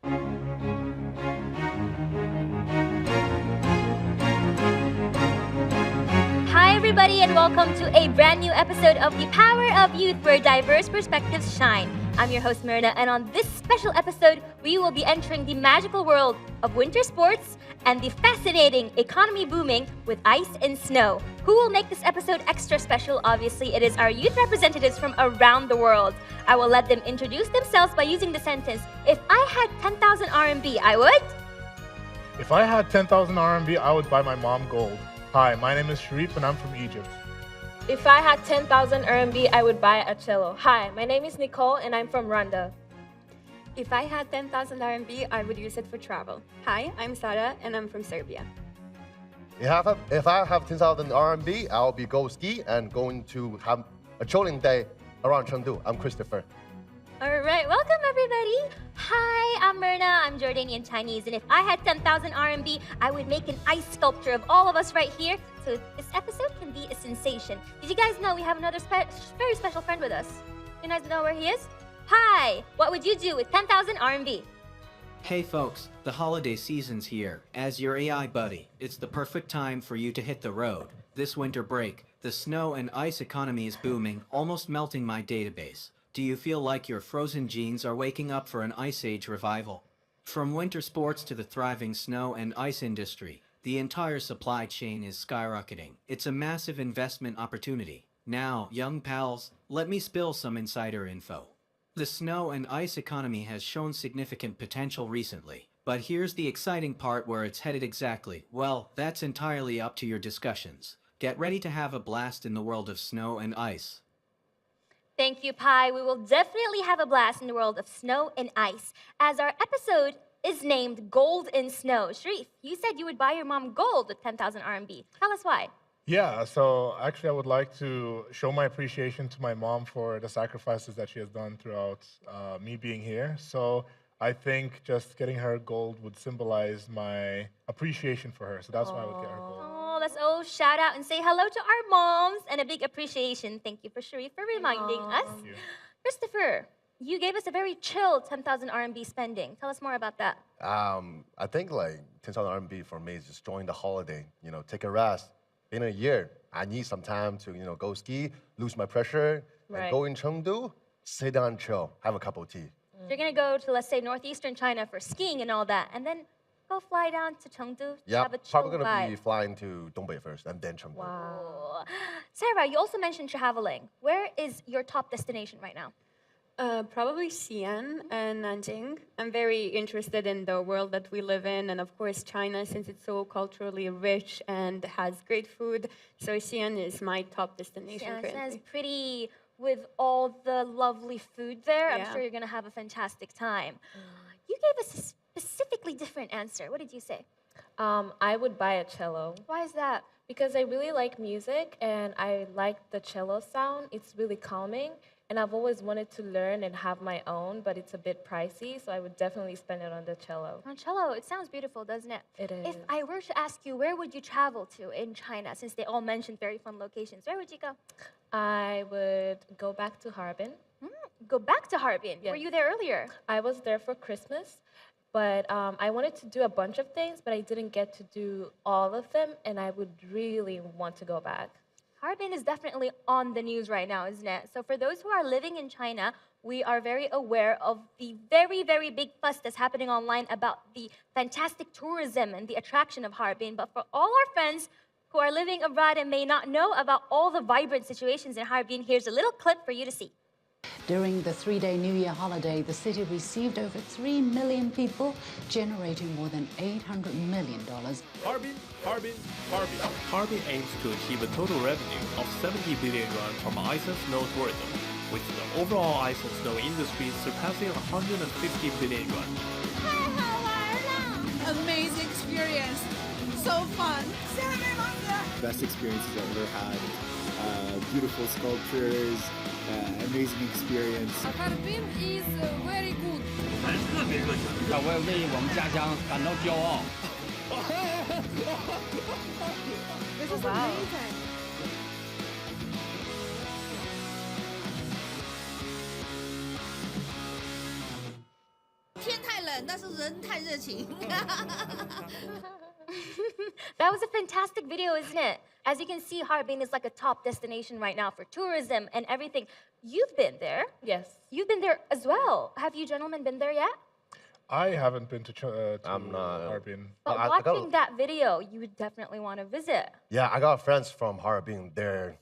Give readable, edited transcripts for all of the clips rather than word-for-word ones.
Hi, everybody, and welcome to a brand new episode of The Power of Youth, where diverse perspectives shine. I'm your host, Myrna, and on this special episode, we will be entering the magical world of winter sports and the fascinating economy booming with ice and snow. Who will make this episode extra special? Obviously, it is our youth representatives from around the world. I will let them introduce themselves by using the sentence, if I had 10,000 RMB, I would? If I had 10,000 RMB, I would buy my mom gold. Hi, my name is Sharif and I'm from Egypt. If I had 10,000 RMB, I would buy a cello. Hi, my name is Nicole and I'm from Rwanda. If I had 10,000 RMB, I would use it for travel. Hi, I'm Sara and I'm from Serbia. If I have 10,000 RMB, I'll be go ski and going to have a chilling day around Chengdu. I'm Christopher. All right, welcome everybody. Hi, I'm Myrna. I'm Jordanian Chinese, and if I had 10,000 RMB, I would make an ice sculpture of all of us right here, so this episode can be a sensation. Did you guys know we have another very special friend with us? You guys know where he is? Hi, what would you do with 10,000 RMB? Hey folks, the holiday season's here. As your AI buddy, it's the perfect time for you to hit the road. This winter break, the snow and ice economy is booming, almost melting my database. Do you feel like your frozen genes are waking up for an ice age revival? From winter sports to the thriving snow and ice industry, the entire supply chain is skyrocketing. It's a massive investment opportunity. Now, young pals, let me spill some insider info. The snow and ice economy has shown significant potential recently, but here's the exciting part where it's headed exactly. Well, that's entirely up to your discussions. Get ready to have a blast in the world of snow and ice. Thank you, Pi. We will definitely have a blast in the world of snow and ice, as our episode is named Gold in Snow. Sharif, you said you would buy your mom gold with 10,000 RMB. Tell us why. Yeah, so actually I would like to show my appreciation to my mom for the sacrifices that she has done throughout me being here. So I think just getting her gold would symbolize my appreciation for her. So that's why I would get her gold. Oh, let's all shout out and say hello to our moms and a big appreciation. Thank you for Sharif for reminding us. Thank you. Christopher, you gave us a very chill 10,000 RMB spending. Tell us more about that. I think like 10,000 RMB for me is just enjoying the holiday, take a rest. In a year, I need some time to, go ski, lose my pressure, and go in Chengdu, sit down and chill, have a cup of tea. You're going to go to, let's say, northeastern China for skiing and all that, and then go fly down to Chengdu to have a chill probably going to vibe. be flying to Dongbei first and then Chengdu. Wow. Sarah, you also mentioned traveling. Where is your top destination right now? Probably Xi'an and Nanjing. I'm very interested in the world that we live in, and of course China, since it's so culturally rich and has great food. So Xi'an is my top destination Yeah, currently. sounds pretty with all the lovely food there. I'm Yeah. sure you're going to have a fantastic time. You gave us a specifically different answer. What did you say? I would buy a cello Why is that? because I really like music and I like the cello sound. It's really calming. And I've always wanted to learn and have my own, but it's a bit pricey, so I would definitely spend it on the cello. On cello, it sounds beautiful, doesn't it? It is. If I were to ask you, where would you travel to in China, since they all mentioned very fun locations? Where would you go? I would go back to Harbin. Go back to Harbin. Yes. Were you there earlier? I was there for Christmas, but I wanted to do a bunch of things, but I didn't get to do all of them, and I would really want to go back. Harbin is definitely on the news right now, isn't it? So for those who are living in China, we are very aware of the very, very big fuss that's happening online about the fantastic tourism and the attraction of Harbin. But for all our friends who are living abroad and may not know about all the vibrant situations in Harbin, here's a little clip for you to see. During the three-day New Year holiday, the city received over 3 million people, generating more than $800 million. Harbin, Harbin, Harbin. Harbin aims to achieve a total revenue of 70 billion yuan from ice and snow tourism, with the overall ice and snow industry surpassing 150 billion yuan. Amazing experience, so fun. Best experiences I've ever had. Beautiful sculptures, amazing experience. Harbin is very good. 特别热情，我要为我们家乡感到骄傲。This is amazing. 天太冷冷，但是人太热情。 That was a fantastic video, isn't it? As you can see, Harbin is like a top destination right now for tourism and everything. You've been there. Yes. You've been there as well. Have you gentlemen been there yet? I haven't been to I'm not. Harbin. But I watching got- that video, you would definitely want to visit. Yeah, I got friends from Harbin. Their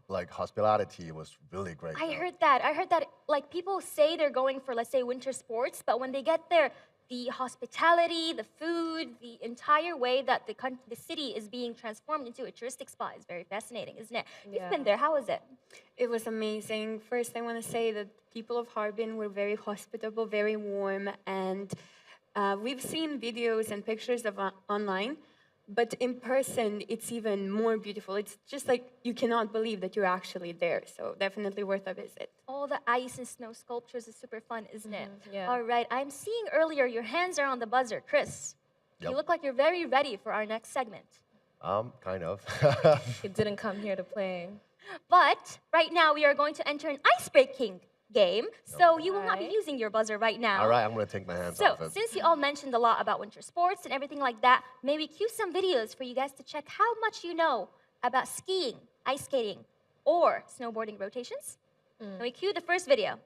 like hospitality was really great. I heard that. I heard that like people say they're going for, let's say, winter sports, but when they get there, the hospitality, the food, the entire way that the city is being transformed into a touristic spot is very fascinating, isn't it? You've been there. How was it? It was amazing. First, I want to say that people of Harbin were very hospitable, very warm, and we've seen videos and pictures of online, but in person, it's even more beautiful. It's just like you cannot believe that you're actually there. So definitely worth a visit. All the ice and snow sculptures is super fun, isn't it? Yeah. All right. I'm seeing earlier your hands are on the buzzer, Chris. You Yep. look like you're very ready for our next segment. Kind of. He didn't come here to play. But right now we are going to enter an ice-breaking game, so you will not be using your buzzer right now. All right, I'm gonna take my hands So, off it. since you all mentioned a lot about winter sports and everything like that, maybe cue some videos for you guys to check how much you know about skiing, ice skating, or snowboarding rotations. Can we cue the first video?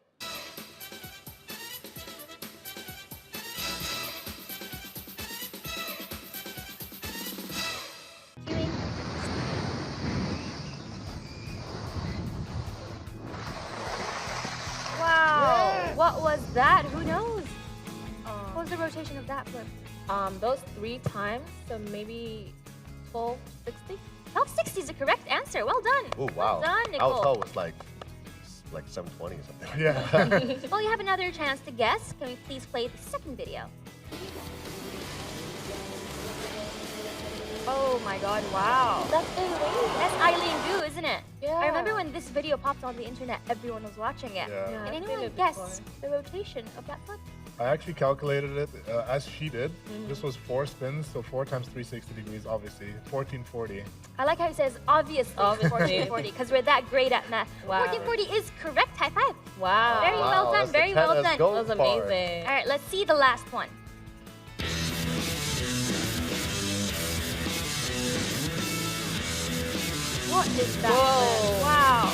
Wow, what was that? Who knows? What was the rotation of that flip? Those 3 times, so maybe 1260. 1260 is the correct answer. Well done. Oh wow! Well done, I was Nicole. told it was like 720 or something. Yeah. Well, you have another chance to guess. Can we please play the second video? Oh my god, wow. That's Eileen. That's Eileen Gu, isn't it? Yeah. I remember when this video popped on the internet, everyone was watching it. Yeah. Yeah, Can I've seen anyone it guess before. the rotation of that flip? I actually calculated it as she did. This was 4 spins, so 4 times 360 degrees, obviously. 1440. I like how it says obviously, Obviously. 1440, because we're that great at math. Wow. 1440 is correct. High five. Wow. Very well done, that's the very well tennis done. gold That was part. amazing. All right, let's see the last one. What is that? Whoa. Wow.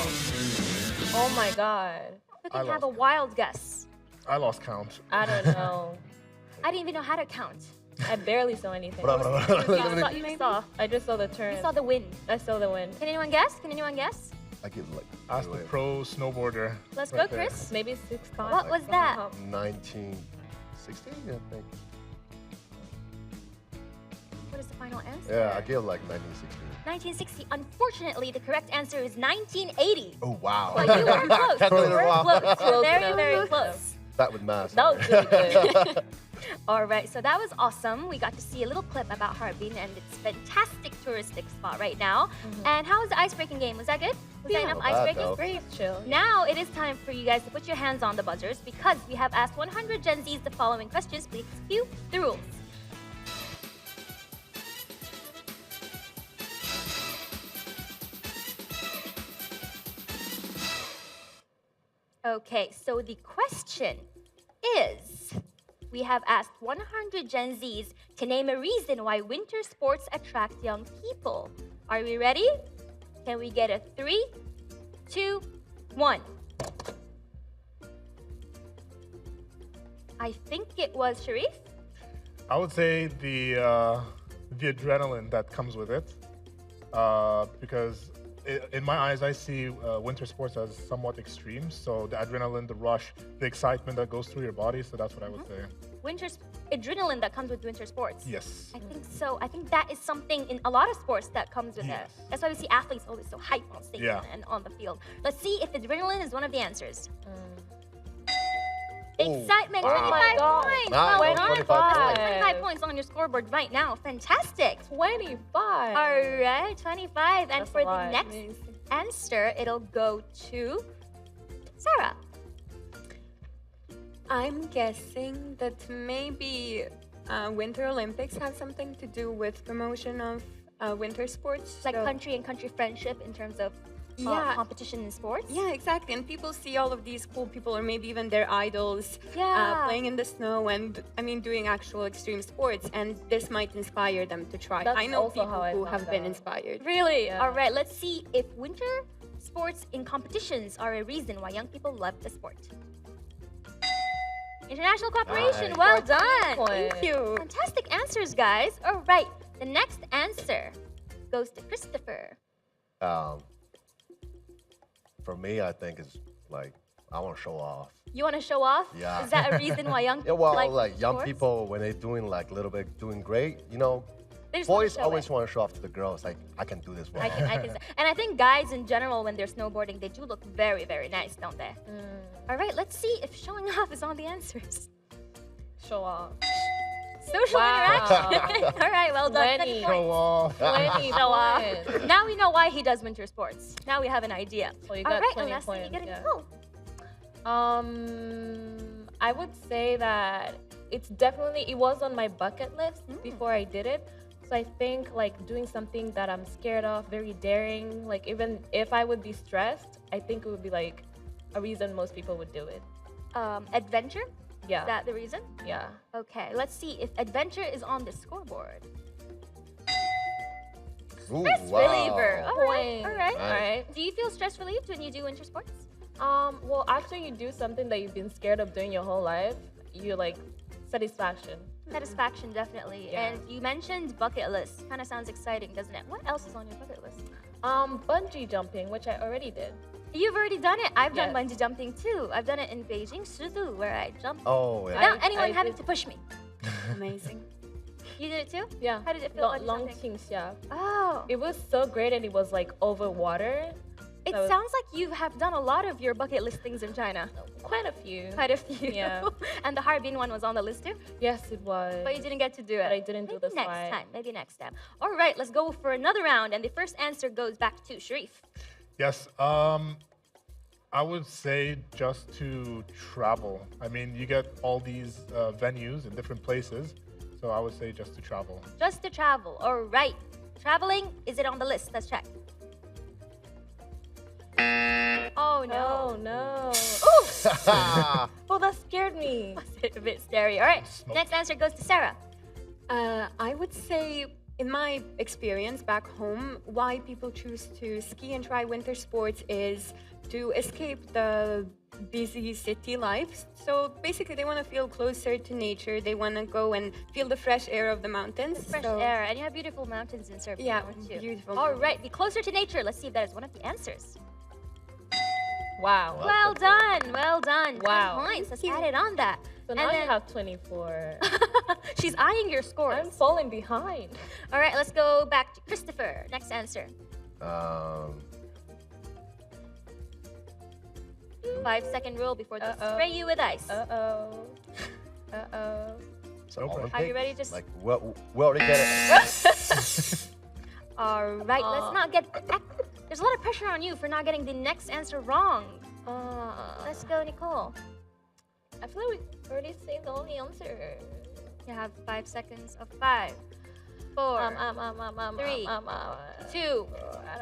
Oh my god. Who I can have a lost wild guess? I lost count. I don't know. I didn't even know how to count. I barely saw anything. Blah, blah, blah, blah, You blah. saw, you saw. I just saw the turn. You saw the wind. I saw the wind. Can anyone guess? Can anyone guess? I give like Ask the pro snowboarder. Let's right go, there. Chris. Maybe 6 times. What was that? 1960, I think. What is the final answer? Yeah, I give like 1960. 1960. Unfortunately, the correct answer is 1980. Oh wow! But you were close. You Calculator were wrong. close. Close Very, enough. very close. That with math. That was really good. All right, so that was awesome. We got to see a little clip about Harbin and its fantastic touristic spot right now. And how was the ice-breaking game? Was that good? Was that enough not bad, ice-breaking? though. Great, chill. Now it is time for you guys to put your hands on the buzzers because we have asked 100 Gen Zs the following questions. Please cue the rules. Okay, so the question is, we have asked 100 Gen Zs to name a reason why winter sports attract young people. Are we ready? Can we get a 3, 2, 1? I think it was Sharif. I would say the adrenaline that comes with it, because in my eyes, I see winter sports as somewhat extreme. So the adrenaline, the rush, the excitement that goes through your body. So that's what I would say. Winter's adrenaline that comes with winter sports. Yes. I think so. I think that is something in a lot of sports that comes with Yes. it. That's why we see athletes always so hype on stage Yeah. and on the field. Let's see if adrenaline is one of the answers. Oh, Excitement, wow. 25 God. points. Nice. Well done. 25 That's points. 25 points on your scoreboard right now. Fantastic. 25. All right, 25. And That's for a the lot. next answer, it'll go to Sarah. I'm guessing that maybe Winter Olympics have something to do with promotion of winter sports. Like so- country and country friendship in terms of competition in sports. Yeah, exactly. And people see all of these cool people, or maybe even their idols, playing in the snow and, I mean, doing actual extreme sports. And this might inspire them to try. That's I know also people how I who found have been out. inspired. Really? Yeah. All right, let's see if winter sports in competitions are a reason why young people love the sport. International cooperation, Nice. well done. point. Thank you. Fantastic answers, guys. All right, the next answer goes to Christopher. For me, I think it's like I want to show off. You want to show off? Yeah. Is that a reason why young Yeah, people well, like young sports? people when they're doing like a little bit doing great, you know, They just wanna boys show always it. want to show off to the girls. Like I can do this. Well. I can and I think guys in general, when they're snowboarding, they do look very, very nice, don't they? All right, let's see if showing off is on the answers. Show off. Social interaction. All right, well done. 20. 20 Show points. off. 20 Show off. points. Now we know why he does winter sports. Now we have an idea. So you All got right, 20 and lastly, points, you get a yeah. Nicole. I would say that it was on my bucket list before I did it. So I think like doing something that I'm scared of, very daring, like even if I would be stressed, I think it would be like a reason most people would do it. Adventure? Yeah. Is that the reason? Yeah. Okay, let's see if adventure is on the scoreboard. Ooh, Stress wow. reliever. All right, all right. Nice. All right. Do you feel stress relieved when you do winter sports? Well, after you do something that you've been scared of doing your whole life, you like satisfaction. Satisfaction, definitely. Yeah. And you mentioned bucket list. Kind of sounds exciting, doesn't it? What else is on your bucket list? Bungee jumping, which I already did. You've already done it. I've done Yes. bungee jumping too. I've done it in Beijing, Shizu, where I jumped Oh yeah. without I anyone having did- to push me. Amazing. You did it too? Yeah. How did it feel? bungee Long jumping? yeah. Oh, It was so great, and it was like over water. it So- sounds like you have done a lot of your bucket list things in China. Quite a few. Quite a few. Yeah. And the Harbin one was on the list too, Yes, it was. but you didn't get to do it. But I didn't do Maybe the next slide. time. Maybe next time. All right, let's go for another round, and the first answer goes back to Sharif. Yes. I would say just to travel. I mean, you get all these venues in different places, so I would say just to travel. Just to travel. All right. Traveling, is it on the list? Let's check. Oh no. Oh no. Ooh! Oh, that scared me. That's a bit scary. All right. Next answer goes to Sarah. I would say, in my experience back home, why people choose to ski and try winter sports is to escape the busy city life. So basically, they want to feel closer to nature. They want to go and feel the fresh air of the mountains. Fresh So- air. And you have beautiful mountains in Serbia. Yeah, don't you? beautiful All mountains. right. Be closer to nature. Let's see if that is one of the answers. Wow. Well done. Well done. 10 Wow. points. Let's add it on that. So now you have 24. She's eyeing your scores. I'm falling behind. All right. Let's go back to Christopher. Next answer. 5-second rule before they Uh-oh. spray you with ice. Uh-oh. Uh-oh. So Go for it. Olympics, Are you ready to Like we already get it. All right, let's not get. There's a lot of pressure on you for not getting the next answer wrong. Let's go, Nicole. I feel like we already said the only answer. You have 5 seconds of 5, 4, 3, 2,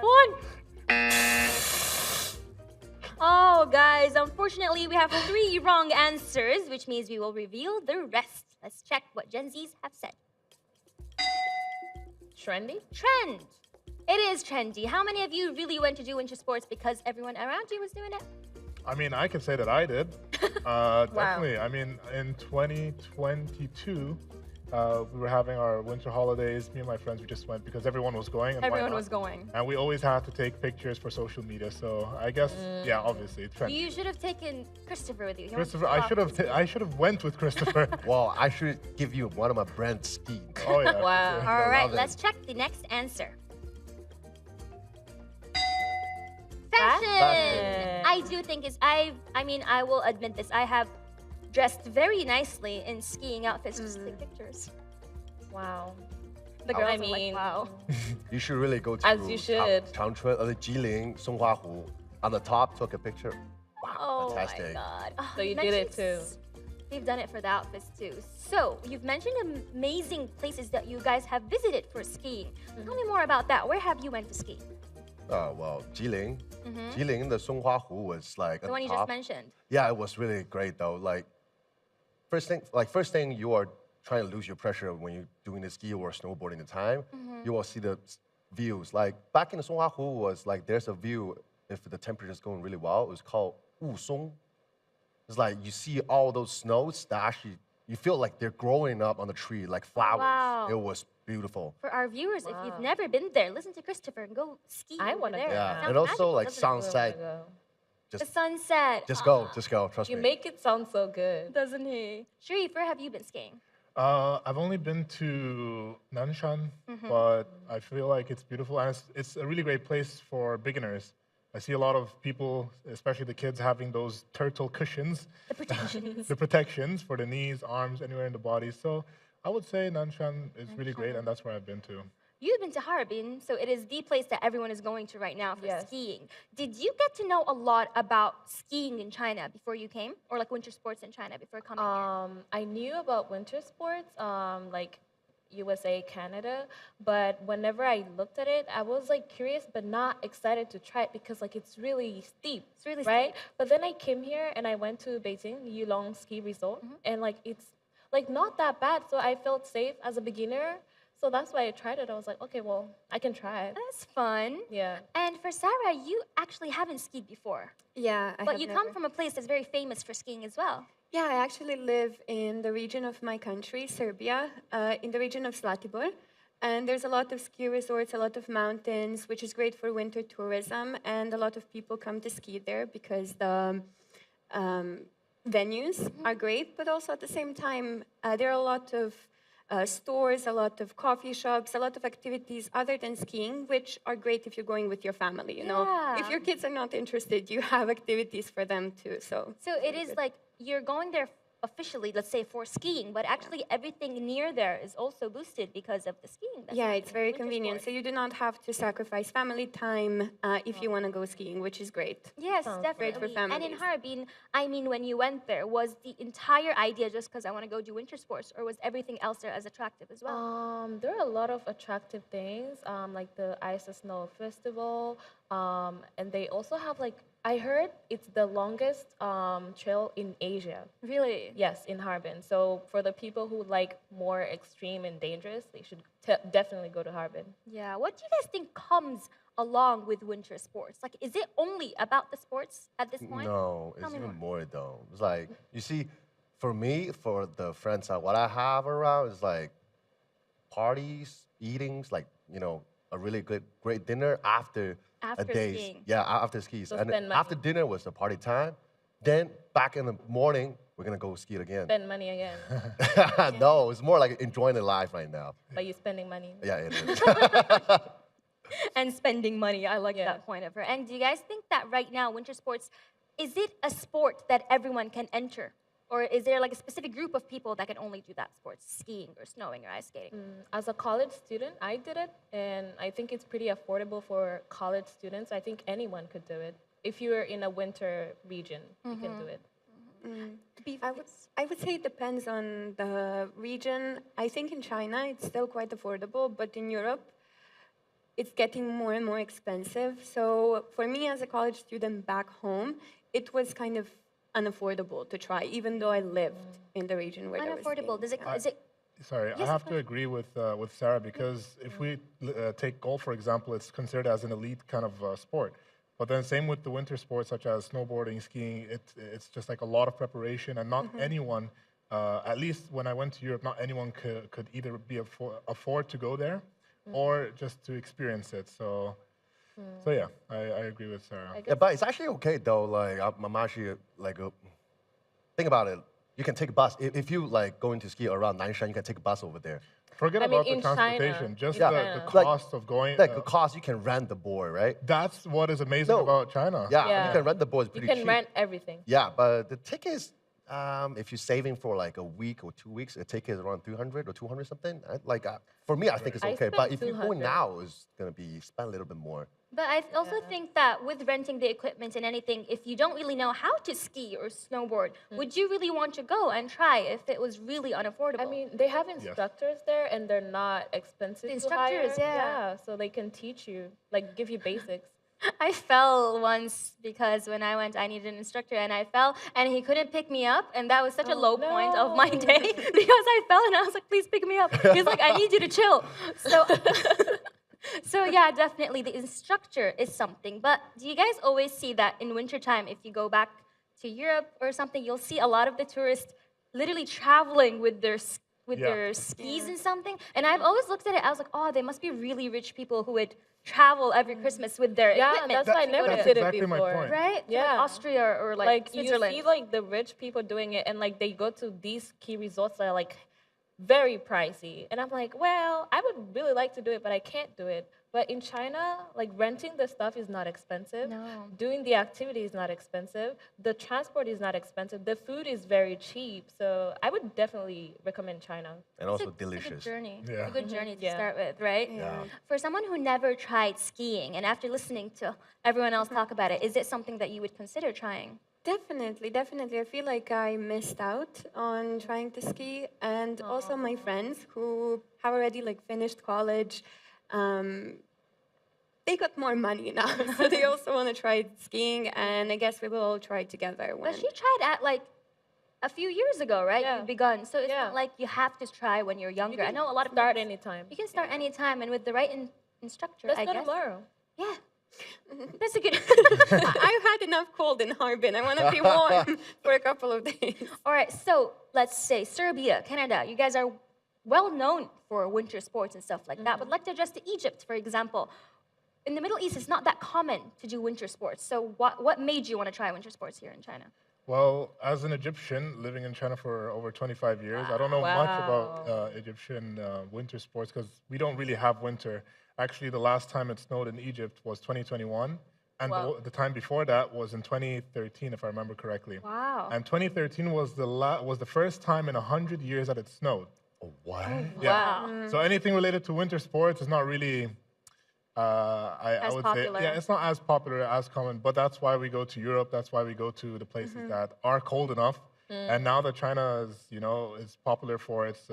1. Oh, guys, unfortunately, we have 3 wrong answers, which means we will reveal the rest. Let's check what Gen Zs have said. Trendy? Trend. It is trendy. How many of you really went to do winter sports because everyone around you was doing it? I mean, I can say that I did. Definitely. I mean, in 2022, we were having our winter holidays. Me and my friends, we just went because everyone was going. And why Everyone not? was going. And we always had to take pictures for social media. So I guess, yeah, obviously, it's trendy. You should have taken Christopher with you. He wants to Christopher, show off. I should have went with Christopher. Well, I should give you one of my brand ski. Oh yeah. Wow. Yeah. All right, love it. let's check the next answer. Fashion. Fashion. I do think it's I mean, I will admit this. I have dressed very nicely in skiing outfits just to take pictures. Wow. The girls I are like, mean, wow. You should really go to As you should. Changchun or the Jilin, Songhua on the top, took a picture. Wow, Oh fantastic. my god. Oh, So you you've did it mentioned We've done it for the outfits too. So you've mentioned amazing places that you guys have visited for skiing. Tell me more about that. Where have you went to ski? Well, Jilin. Jilin, the Songhua Hu was like The at one you just top. mentioned. Yeah, it was really great though. Like first thing you are trying to lose your pressure when you're doing the ski or snowboarding the time. You will see the views. Like back in the Songhua Hu was like there's a view if the temperature is going really well. It was called Wusong. It's like you see all those snows that actually you feel like they're growing up on the tree like flowers. Wow. It was beautiful. For our viewers, if you've never been there, listen to Christopher and go ski. I over wanna there. go. It Yeah, sounds and also magical, like doesn't it? sunset. The sunset. Just go, trust You me. make it sound so good. Doesn't he? Sharif, where have you been skiing? I've only been to Nanshan, but I feel like it's beautiful and it's a really great place for beginners. I see a lot of people, especially the kids, having those turtle cushions, The protections. the protections for the knees, arms, anywhere in the body. So I would say Nanshan is really great, and that's where I've been to. You've been to Harbin, so it is the place that everyone is going to right now for skiing. Did you get to know a lot about skiing in China before you came, or like winter sports in China before coming here? I knew about winter sports, like USA, Canada, but whenever I looked at it, I was like curious but not excited to try it because like it's really steep. It's really right? steep. But then I came here and I went to Beijing Yulong Ski Resort, and like it's like not that bad, so I felt safe as a beginner. So that's why I tried it. I was like, okay, well, I can try it. That's fun. Yeah. And for Sarah, you actually haven't skied before, Yeah, but you come from a place that's very famous for skiing as well. Yeah, I actually live in the region of my country, Serbia, in the region of Zlatibor. And there's a lot of ski resorts, a lot of mountains, which is great for winter tourism. And a lot of people come to ski there because the venues are great, but also at the same time, there are a lot of stores, a lot of coffee shops, a lot of activities other than skiing, which are great if you're going with your family, you know. If Yeah. your kids are not interested, you have activities for them too, so. So it is like you're going there officially, let's say, for skiing, but actually everything near there is also boosted because of the skiing. That's Yeah, it's happening, very winter convenient. sports. So you do not have to sacrifice family time if you want to go skiing, which is great. Yes, Sounds definitely. great for And in families. Harbin, I mean, when you went there, was the entire idea just because I want to go do winter sports, or was everything else there as attractive as well? There are a lot of attractive things, like the Ice and Snow Festival, and they also have like I heard it's the longest trail in Asia. Really? Yes, in Harbin. So for the people who like more extreme and dangerous, they should definitely go to Harbin. Yeah. What do you guys think comes along with winter sports? Like, is it only about the sports at this point? No, Tell it's me even more. more though. It's like you see, for me, for the friends what I have around is like parties, eatings, like a really great dinner after After a day. skiing. Yeah, after skis. So And spend after money. dinner was the party time. Then back in the morning, we're gonna go ski again. Spend money again, No, it's more like enjoying the life right now. but you're spending money. Yeah, it is. And spending money. I like Yeah. that point of her. And do you guys think that right now, winter sports, is it a sport that everyone can enter? Or is there like a specific group of people that can only do that sport, skiing or snowing or ice skating? As a college student, I did it, and I think it's pretty affordable for college students. I think anyone could do it. If you're in a winter region, you can do it. I would say it depends on the region. I think in China it's still quite affordable, but in Europe it's getting more and more expensive. So for me as a college student back home, it was kind of unaffordable to try, even though I lived in the region where I was Unaffordable. skiing. Is it? Sorry, Yes, I of have to course. agree with Sarah because if we take golf, for example, it's considered as an elite kind of sport. But then same with the winter sports such as snowboarding, skiing, it's just like a lot of preparation and not anyone, at least when I went to Europe, not anyone could either afford to go there or just to experience it. So yeah, I agree with Sarah. Yeah, but it's actually okay though. Like I'm actually like, think about it. You can take a bus if you like going to ski around Nanshan. You can take a bus over there. Forget I mean, about the in China, transportation, just in the China. cost of going. Like the cost, you can rent the board, right? That's what is amazing No. about China. Yeah, Yeah. you can rent the board. It's You pretty can cheap. rent everything. Yeah, but the tickets, if you're saving for like a week or 2 weeks, a ticket is around 200 or 200 something. For me, I think it's I okay. But spent if you're 200. going now, it's gonna be spend a little bit more. But I also think that with renting the equipment and anything, if you don't really know how to ski or snowboard, would you really want to go and try if it was really unaffordable? I mean, they have instructors there, and they're not expensive. The to hire. instructors, yeah. So they can teach you, like, give you basics. I fell once because when I went, I needed an instructor, and I fell, and he couldn't pick me up, and that was such a low point of my day because I fell, and I was like, "Please pick me up." He's like, "I need you to chill." So, so yeah, definitely the instructor is something. But do you guys always see that in wintertime, if you go back to Europe or something, you'll see a lot of the tourists literally traveling with their skis and something. And I've always looked at it, I was like, oh, they must be really rich people who would travel every Christmas with their equipment. That's why I never did exactly it my before. point. Right? Yeah. Like Austria or like Switzerland. You see like the rich people doing it, and like they go to these ski resorts that are like very pricey. And I'm like, well, I would really like to do it, but I can't do it. But in China, like renting the stuff is not expensive. No. Doing the activity is not expensive. The transport is not expensive. The food is very cheap. So I would definitely recommend China. And also It's a delicious. good journey. Yeah. It's a good journey to Yeah. start with, right? Yeah. For someone who never tried skiing, and after listening to everyone else talk about it, is it something that you would consider trying? Definitely, definitely. I feel like I missed out on trying to ski, and also my friends who have already like finished college, they got more money now, so they also want to try skiing, and I guess we will all try together. When But she tried at like a few years ago, right? Yeah. You begun, so it's Yeah. not like you have to try when you're younger. I know a lot of start people- anytime. You can start anytime, and with the right instructor, Let's I go guess. tomorrow. Yeah, that's a good. I've had enough cold in Harbin. I want to be warm for a couple of days. All right, so let's say Serbia, Canada. You guys are well known for winter sports and stuff like that. But let's address to Egypt, for example. In the Middle East, it's not that common to do winter sports. So what made you want to try winter sports here in China? Well, as an Egyptian living in China for over 25 years, I don't know much about Egyptian winter sports because we don't really have winter. Actually, the last time it snowed in Egypt was 2021, and the time before that was in 2013, if I remember correctly. Wow. And 2013 was the first time in 100 years that it snowed. Oh, what? Wow. So anything related to winter sports is not really. I As would popular. say, yeah, it's not as popular, as common, but that's why we go to Europe. That's why we go to the places that are cold enough. And now that China is popular for its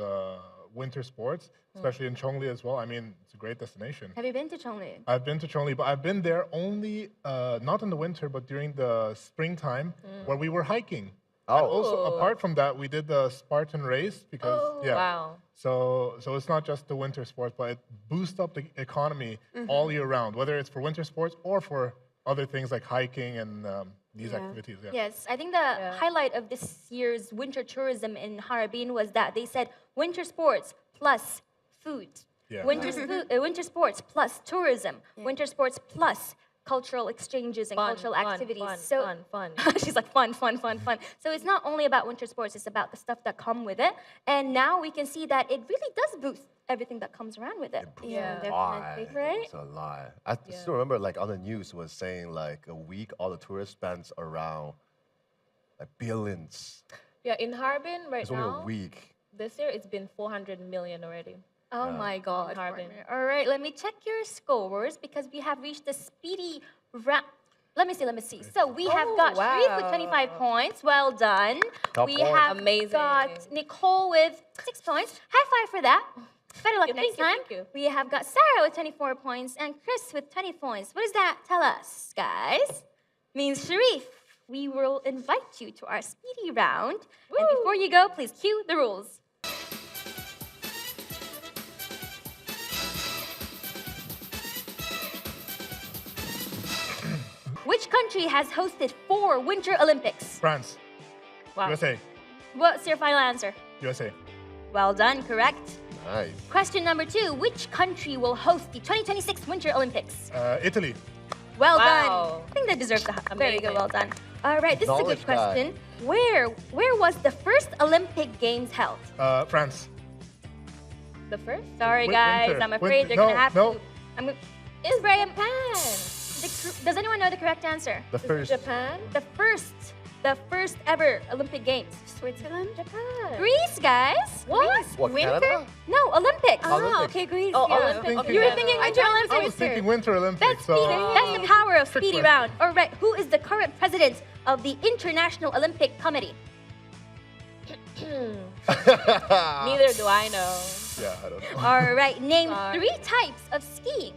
winter sports, especially in Chongli as well. I mean, it's a great destination. Have you been to Chongli? I've been to Chongli, but I've been there only not in the winter, but during the springtime where we were hiking. Oh. And also, apart from that, we did the Spartan race because Wow. So it's not just the winter sports, but it boosts up the economy all year round, whether it's for winter sports or for other things like hiking and these activities. Yeah. Yes, I think the highlight of this year's winter tourism in Harbin was that they said winter sports plus food. Yeah. Winter sports plus tourism. Winter sports plus cultural exchanges and cultural activities. Fun. She's like, fun. So it's not only about winter sports, it's about the stuff that come with it. And now we can see that it really does boost everything that comes around with it. Yeah, Why? definitely. Right? It's a lot. I still remember, like on the news, was saying like a week, all the tourists spends around like billions. Yeah, in Harbin right It's only now, a week. this year it's been 400 million already. Oh my God. Harbin. partner. All right, let me check your scores because we have reached the speedy round. Let me see. So we have got Sharif with 25 points. Well done. Top we point. have Amazing. got Nicole with 6 points. High five for that. Better luck next time. Thank you. We have got Sarah with 24 points and Chris with 20 points. What does that tell us, guys? Means Sharif, we will invite you to our speedy round. And before you go, please cue the rules. Which country has hosted 4 Winter Olympics? France, Wow. USA, What's your final answer? USA. Well done, correct. Nice. Question number 2. Which country will host the 2026 Winter Olympics? Italy, Well Wow. done. I think that deserves a very good well done. All right, this is a good Knowledge guy. question. Where was the first Olympic Games held? France. The first? Sorry, Win- guys. winter. I'm afraid they're No, gonna have no. to. I'm gonna, It's Graham. Japan. Does anyone know the correct answer? The first. Japan? The first ever Olympic Games. Switzerland? Japan. Greece, guys. What? What, Winter? Canada? No, Olympics. Olympics. Okay, Greece. Oh, yeah. Olympic. Okay. You were yeah, thinking no. Winter I Olympics. was thinking Winter Olympics. That's speedy. That's the power of Trick speedy question. round. All right, who is the current president of the International Olympic Committee? Neither do I know. Yeah, I don't know. All right, name Sorry. 3 types of skiing.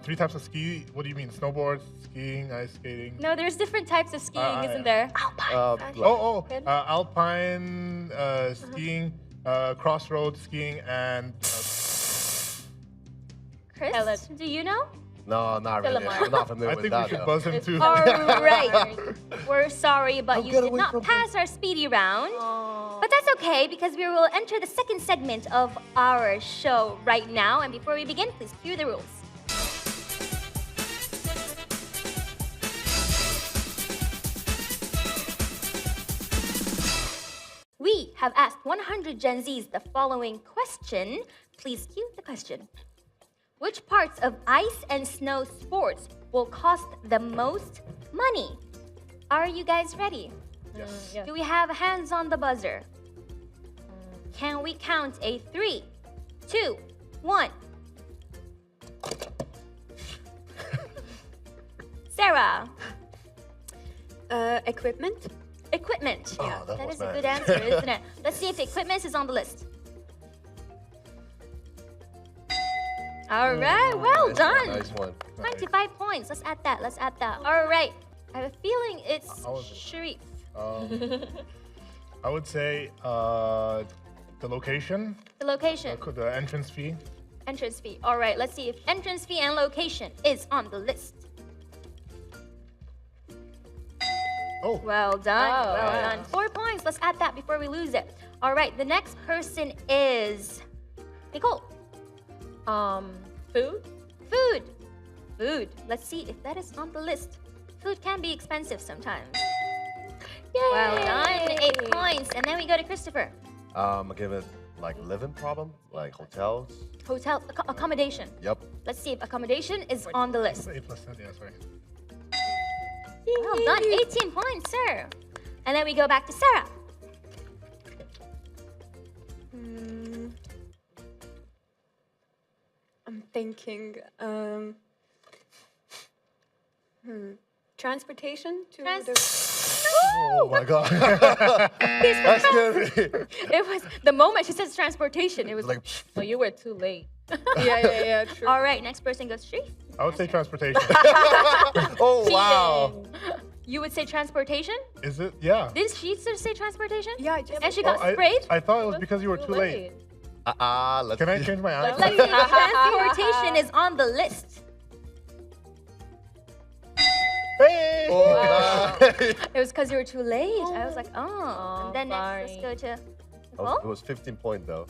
Three types of ski. What do you mean? Snowboard, skiing, ice skating? No, there's different types of skiing, isn't there? Alpine skiing, crossroad skiing, and Chris, do you know? No, not really. I'm not familiar I with think that. we should though. buzz him too. All right. We're sorry, but you get did away not from pass our speedy round. But that's okay because we will enter the second segment of our show right now. And before we begin, please cue the rules. We have asked 100 Gen Zs the following question. Please cue the question. Which parts of ice and snow sports will cost the most money? Are you guys ready? Yes. Yes. Do we have hands on the buzzer? Can we count a 3, 2, 1? Sarah, Equipment. equipment. Oh, that That was is a bad. good answer, isn't it? Let's see if equipment is on the list. All right, well Nice done. One, nice one. 95 points. Let's add that. Let's add that. All right. I have a feeling it's I was- Sharif. I would say the location, The location, the entrance fee. entrance fee. All right. Let's see if entrance fee and location is on the list. Oh, Well done. Oh, well wow. done. 4 points. Let's add that before we lose it. All right. The next person is Nicole. Food. Food. Food. Let's see if that is on the list. Food can be expensive sometimes. Yay! Well done. 8 points. And then we go to Christopher. I'll give it like living problem, like hotels. Hotel accommodation. Yep. Let's see if accommodation is on the list. 8 plus 10, yeah, sorry. Well done. 18 points, sir. And then we go back to Sarah. I'm thinking. Transportation to the. Oh my god. That's scary. It was the moment she says transportation. It was Like, Oh, you were too late. Yeah, true. all right. Next person goes Sharif. I would say transportation. oh wow. You would say transportation? Is it? Yeah. Didn't she just say transportation? Yeah, I just. And she Oh, got sprayed? I thought it was because you were too late. Let's Can I see. change my answer? Let's see if transportation is on the list. Hey! Oh, nice. It was because you were too late. I was like, oh. And then next, let's go to It Nicole. was 15 point though.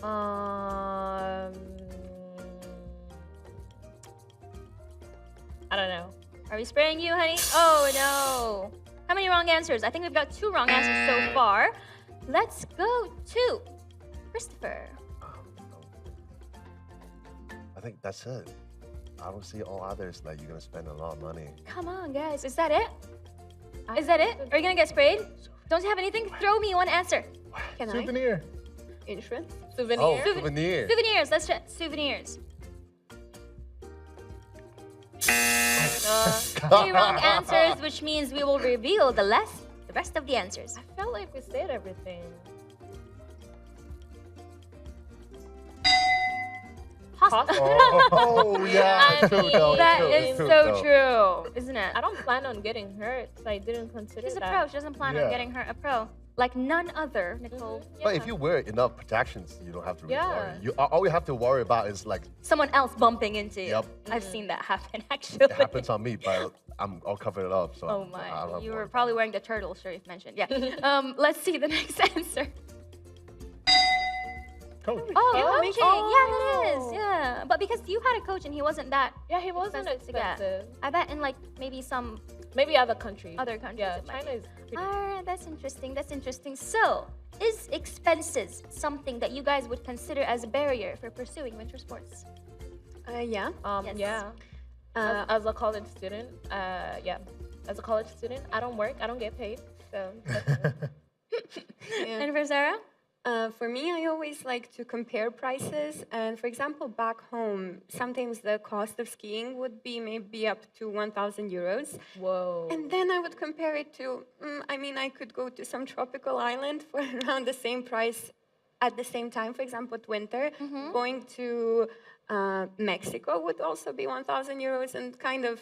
I don't know. Are we spraying you, honey? Oh, no. How many wrong answers? I think we've got 2 wrong answers so far. Let's go to Christopher. I think that's it. I don't see all others like you're gonna spend a lot of money. Come on, guys. Is that it? Is that it? Are you going to get sprayed? Don't you have anything? Throw me one answer. Can I? Souvenir. Insurance. Souvenir. Oh, souvenir. Souvenirs. Let's check. Souvenirs. 3 wrong answers, which means we will reveal the rest of the answers. I felt like we said everything. Hospital. Oh yeah, I true mean, though. that true, is true, so though. true, isn't it? I don't plan on getting hurt, so I didn't consider She's a that. pro. She doesn't plan on Yeah. getting her a pro. Like none other, Nicole. But if you wear enough protections, you don't have to really Yeah. worry. All you have to worry about is like Someone else bumping into you. Yep. I've seen that happen, actually. it happens on me, but I'm all covered up. So Oh I my. don't have You to were worry. probably wearing the turtle Sharif mentioned. Yeah. Let's see the next answer. Coach. Oh, Coaching. coaching. Yeah, it is. Yeah. But because you had a coach and he wasn't that Yeah, he wasn't expensive to get. expensive. I bet in like maybe some Maybe other countries. other countries. Yeah, it might China be. is pretty. Alright, that's interesting. That's interesting. So, is expenses something that you guys would consider as a barrier for pursuing winter sports? Yeah. Yes. Yeah. As a college student, yeah. As a college student, I don't work. I don't get paid. So. definitely. Yeah. And for Sarah? For me, I always like to compare prices. And for example, back home, sometimes the cost of skiing would be maybe up to 1,000 euros. Whoa. And then I would compare it to, I mean, I could go to some tropical island for around the same price at the same time. For example, at winter, going to Mexico would also be 1,000 euros, and kind of,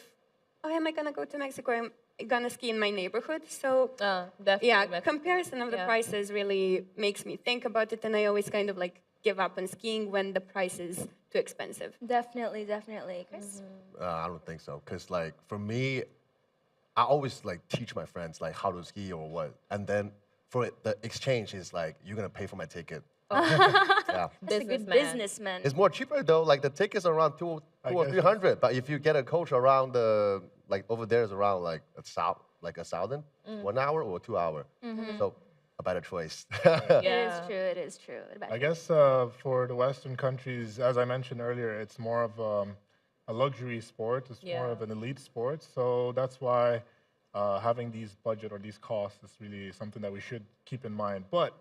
oh, am I gonna go to Mexico? I'm gonna ski in my neighborhood. So definitely yeah, Mexico. comparison of the prices really makes me think about it, and I always kind of like give up on skiing when the price is too expensive. Definitely, definitely. Chris? I don't think so, because like for me, I always like teach my friends like how to ski or what, and then for it, the exchange is like you're gonna pay for my ticket. Yeah. That's a good businessman. It's more cheaper though. Like the tickets are around two or 300, but if you get a coach around the like over there is around like a thousand, 1 hour or 2 hour. So a better choice. It is true. It is true. What about I you? guess for the Western countries, as I mentioned earlier, it's more of a luxury sport. It's more of an elite sport. So that's why having these budget or these costs is really something that we should keep in mind. But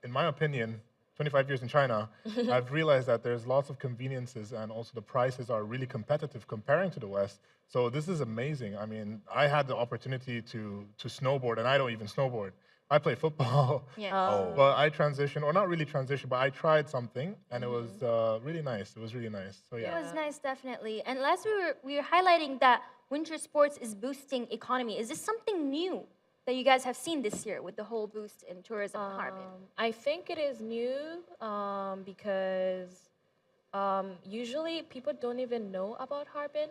in my opinion, 25 years in China, I've realized that there's lots of conveniences and also the prices are really competitive comparing to the West. So this is amazing. I mean, I had the opportunity to snowboard, and I don't even snowboard. I play football, but I transitioned, or not really transitioned, but I tried something, and it was really nice. It was really nice. So yeah. It was nice, definitely. And last we were highlighting that winter sports is boosting economy. Is this something new that you guys have seen this year with the whole boost in tourism in Harbin? I think it is new because usually people don't even know about Harbin.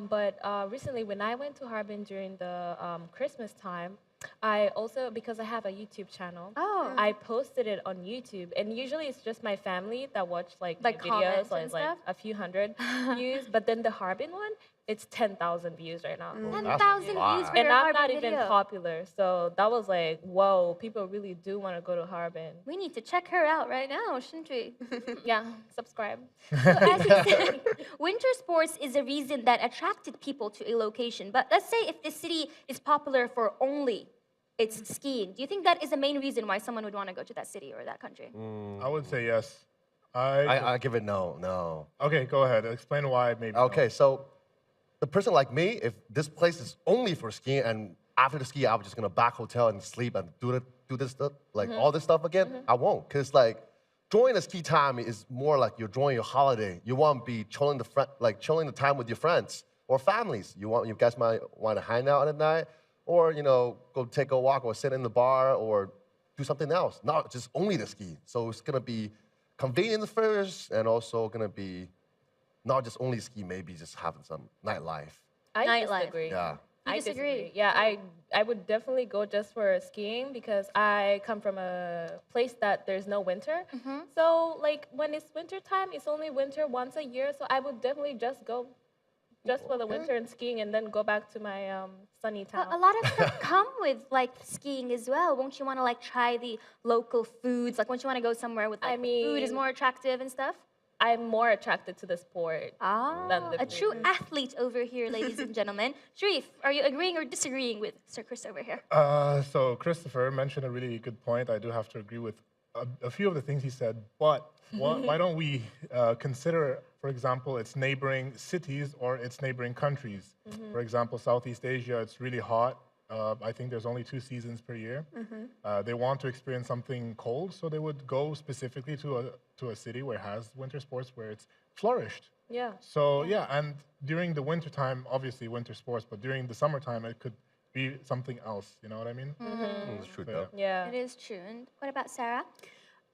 But recently, when I went to Harbin during the Christmas time, I also, because I have a YouTube channel, I posted it on YouTube. And usually it's just my family that watch like my videos, comments and like stuff? a few hundred views. But then the Harbin one, it's 10,000 views right now. 10,000 views for And your I'm Harbin not even video. popular, so that was like, whoa, people really do want to go to Harbin. We need to check her out right now, shouldn't we? Yeah, subscribe. So as you said, winter sports is a reason that attracted people to a location. But let's say if the city is popular for only its skiing, do you think that is the main reason why someone would want to go to that city or that country? I would say yes. I give it no. Okay, go ahead. Explain why maybe. Okay, so the person like me, if this place is only for skiing and after the ski, I'm just gonna back hotel and sleep and do this stuff, like all this stuff again, I won't. Cause like during the ski time is more like you're enjoying your holiday. You want to be chilling the time with your friends or families. You guys might want to hang out at night or go take a walk or sit in the bar or do something else. Not just only the ski. So it's gonna be convenient first and also gonna be not just only ski, maybe just having some nightlife. I Nightlife. disagree. Yeah. You I disagree? Yeah, I would definitely go just for skiing because I come from a place that there's no winter. So like when it's winter time, it's only winter once a year. So I would definitely just go just for the winter and skiing and then go back to my sunny town. A lot of stuff come with like skiing as well. Won't you want to like try the local foods? Like, won't you want to go somewhere with like food is more attractive and stuff? I'm more attracted to the sport than the A true food. athlete over here, ladies and gentlemen. Sharif, are you agreeing or disagreeing with Sir Chris over here? So Christopher mentioned a really good point. I do have to agree with a few of the things he said, but why don't we consider, for example, its neighboring cities or its neighboring countries? For example, Southeast Asia, it's really hot. I think there's only 2 seasons per year. They want to experience something cold, so they would go specifically to a city where it has winter sports, where it's flourished. Yeah. So yeah, and during the winter time, obviously winter sports, but during the summertime, it could be something else. You know what I mean? It's true So, though. Yeah. It is true. And what about Sarah?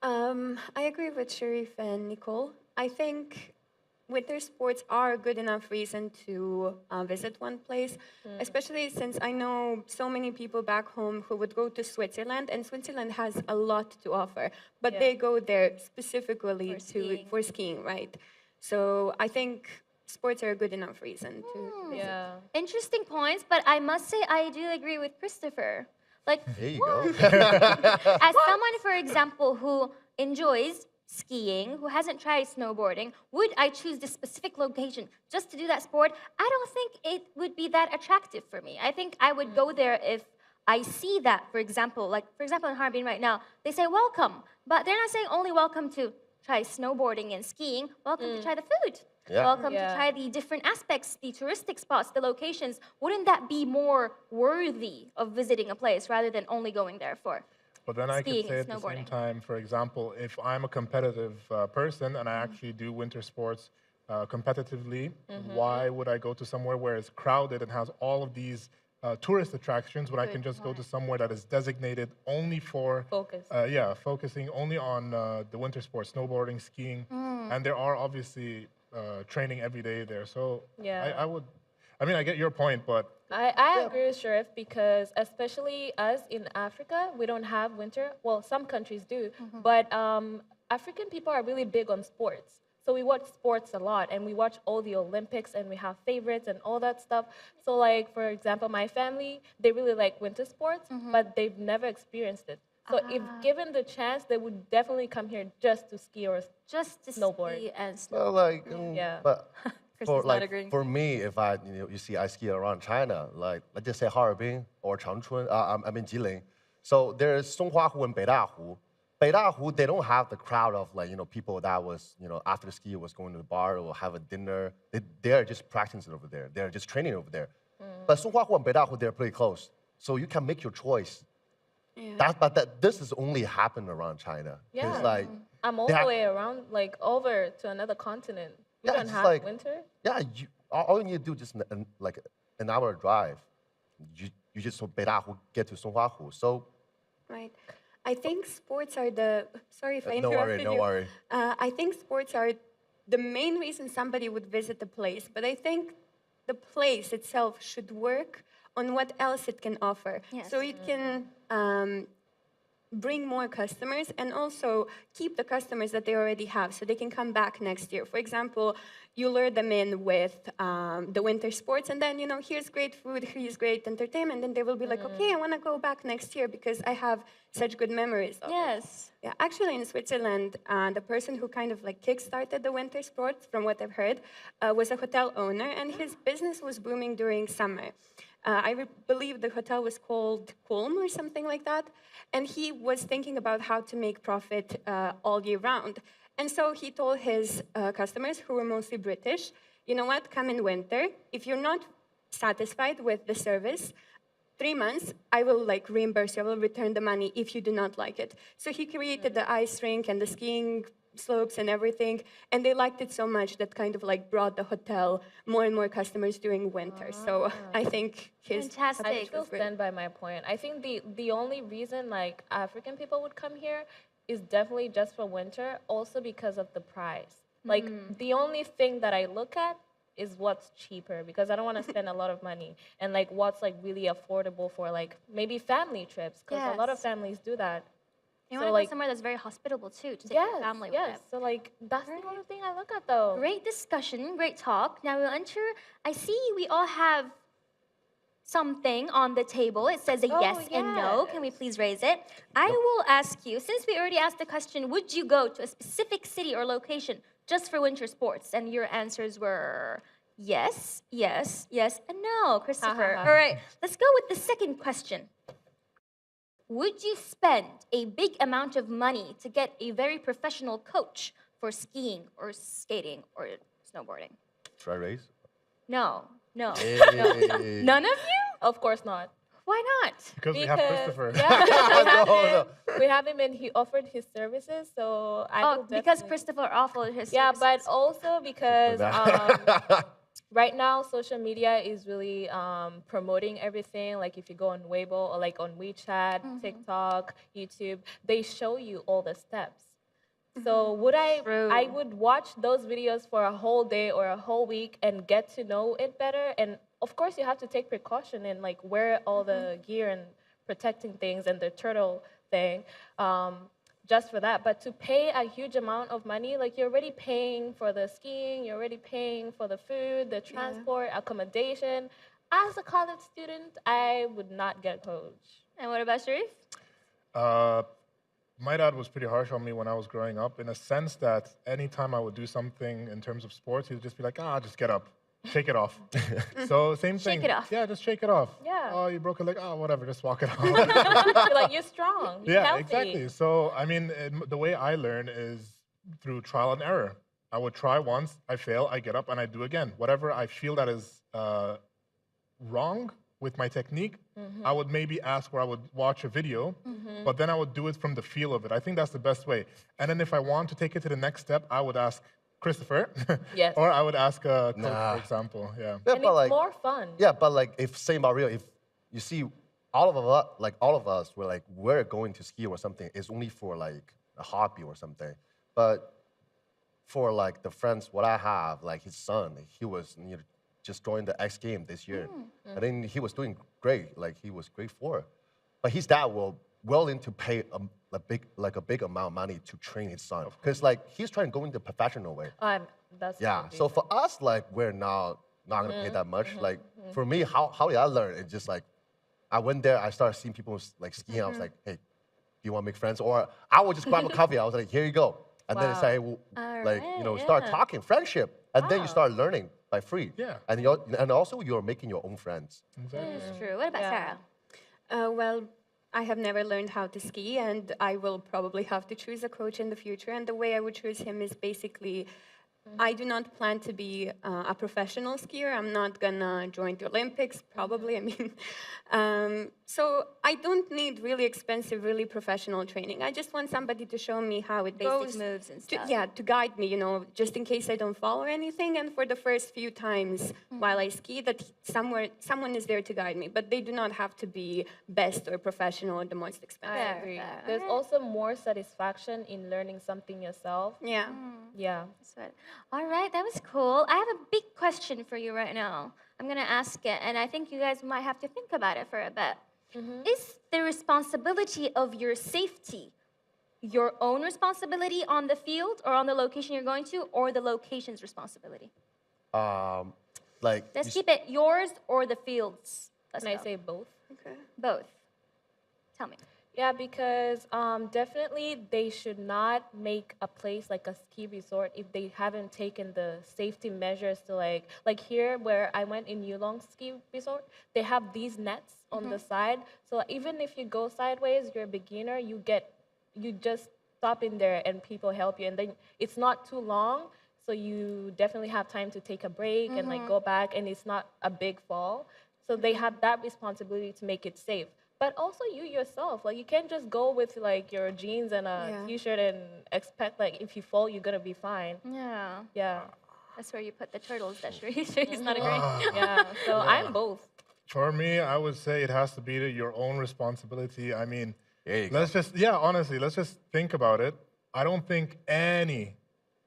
I agree with Sharif and Nicole. I think winter sports are a good enough reason to visit one place, especially since I know so many people back home who would go to Switzerland, and Switzerland has a lot to offer, but they go there specifically for skiing, right? So I think sports are a good enough reason to visit. Yeah. Interesting points, but I must say I do agree with Christopher. Like, There you go. as someone, for example, who enjoys skiing, who hasn't tried snowboarding, would I choose this specific location just to do that sport? I don't think it would be that attractive for me. I think I would go there if I see that, for example, in Harbin right now, they say welcome, but they're not saying only welcome to try snowboarding and skiing, welcome to try the food. Yeah. Welcome to try the different aspects, the touristic spots, the locations. Wouldn't that be more worthy of visiting a place rather than only going there for But then I skiing could say and at the same snowboarding? time, for example, if I'm a competitive person and I actually do winter sports competitively. Why would I go to somewhere where it's crowded and has all of these tourist attractions when I can just go to somewhere that is designated only for focusing only on the winter sports, snowboarding, skiing, and there are obviously training every day there. So I get your point, but I agree with Sharif because especially us in Africa, we don't have winter. Well, some countries do, but African people are really big on sports. So we watch sports a lot, and we watch all the Olympics, and we have favorites and all that stuff. So, like, for example, my family, they really like winter sports, but they've never experienced it. So if given the chance, they would definitely come here just to ski or just to snowboard. Ski and snowboard. Well, like, but for me, if you see I ski around China, like let's just say Harbin or Changchun, Jilin. So there's Songhuahu and Beidahu. Beidahu, they don't have the crowd of people that was after ski was going to the bar or have a dinner. They are just practicing over there. They're just training over there. But Songhuahu and Beidahu, they're pretty close, so you can make your choice. Yeah. This is only happen around China. Yeah, like, I'm all the way around, like over to another continent. We don't have winter. Yeah, all you need to do just like an hour drive. You just from Beidahu get to Songhuahu. So. Right. I think sports are sorry if I interrupted you. No worry. I think sports are the main reason somebody would visit the place, but I think the place itself should work on what else it can offer. Yes. So it can bring more customers and also keep the customers that they already have so they can come back next year. For example, you lure them in with the winter sports and then, here's great food, here's great entertainment, and they will be like, okay, I want to go back next year because I have such good memories of it. Yeah, actually in Switzerland, the person who kind of like kickstarted the winter sports, from what I've heard, was a hotel owner, and his business was booming during summer. I believe the hotel was called Kulm or something like that. And he was thinking about how to make profit all year round. And so he told his customers, who were mostly British, you know what, come in winter. If you're not satisfied with the service, 3 months, I will reimburse you, I will return the money if you do not like it. So he created the ice rink and the skiing slopes and everything, and they liked it so much that kind of brought the hotel more and more customers during winter. So I think his fantastic. I still stand by my point. I think the only reason African people would come here is definitely just for winter, also because of the price. The only thing that I look at is what's cheaper, because I don't want to spend a lot of money, and what's really affordable for maybe family trips, because a lot of families do that. You want to go somewhere that's very hospitable too, to take your family with it. So that's the only thing I look at though. Great discussion, great talk. Now we'll enter. I see we all have something on the table. It says a yes and no. Can we please raise it? I will ask you, since we already asked the question, would you go to a specific city or location just for winter sports? And your answers were yes, yes, yes, and no, Christopher. All right, let's go with the second question. Would you spend a big amount of money to get a very professional coach for skiing or skating or snowboarding? Should I raise? No. Hey. None of you? Of course not. Why not? Because we have Christopher. Yeah, we have him, and he offered his services, so I will because Christopher offered his services. Yeah, but also because right now social media is really promoting everything. If you go on Weibo or on WeChat, TikTok, YouTube, they show you all the steps. So I would watch those videos for a whole day or a whole week and get to know it better. And of course, you have to take precaution and wear all the gear and protecting things and the turtle thing, just for that. But to pay a huge amount of money, you're already paying for the skiing, you're already paying for the food, the transport, accommodation. As a college student, I would not get a coach. And what about Sharif? My dad was pretty harsh on me when I was growing up, in a sense that anytime I would do something in terms of sports, he'd just be like, just get up, shake it off. So same thing. Shake it off. Yeah, just shake it off. Yeah. Oh, you broke a leg? Oh, whatever, just walk it off. You're strong. You're healthy. Exactly. So, the way I learn is through trial and error. I would try once, I fail, I get up, and I do again. Whatever I feel that is wrong with my technique, I would maybe ask, or I would watch a video, but then I would do it from the feel of it. I think that's the best way. And then if I want to take it to the next step, I would ask Christopher. Yes. Or I would ask a coach, Nah. for example. Yeah. Yeah, And but it's like, more fun. yeah, but like if say Mario, if you see all of us were like we're going to ski or something, it's only for like a hobby or something. But for like the friends what I have, like his son, he was just joined the X game this year. And then he was doing great, like he was grade 4. But his dad will willing to pay a big amount of money to train his son. Because like he's trying to go into professional way. That's Yeah. So for us, like we're not gonna pay that much. Like for me, how did I learn? It's just like I went there, I started seeing people like skiing. I was like, hey, do you want to make friends? Or I would just grab a coffee. I was like, here you go. And then it's like, like start talking, friendship, and then you start learning by free. Yeah. And also you're making your own friends. Exactly. That's true. What about Sarah? Well, I have never learned how to ski, and I will probably have to choose a coach in the future. And the way I would choose him is basically, I do not plan to be a professional skier. I'm not gonna join the Olympics, probably. I mean, so I don't need really expensive, really professional training. I just want somebody to show me how it Basic basically moves and stuff. to guide me, just in case I don't fall or anything. And for the first few times while I ski, that someone is there to guide me. But they do not have to be best or professional or the most expensive. I agree. There's also more satisfaction in learning something yourself. Yeah. Yeah. All right, that was cool. I have a big question for you right now. I'm going to ask it, and I think you guys might have to think about it for a bit. Is the responsibility of your safety your own responsibility on the field or on the location you're going to, or the location's responsibility? Let's keep it yours or the field's. Can I say both? Okay. Both. Tell me. Yeah, because definitely they should not make a place like a ski resort if they haven't taken the safety measures to like here where I went in Yulong ski resort, they have these nets on the side. So even if you go sideways, you're a beginner, you just stop in there and people help you, and then it's not too long, so you definitely have time to take a break and like go back, and it's not a big fall. So they have that responsibility to make it safe. But also you yourself, like you can't just go with like your jeans and a t-shirt and expect like if you fall you're gonna be fine. Yeah. Yeah. That's where you put the turtles. That's sure he's not agree. Yeah. So I'm both. For me, I would say it has to be your own responsibility. I mean, honestly, let's just think about it. I don't think any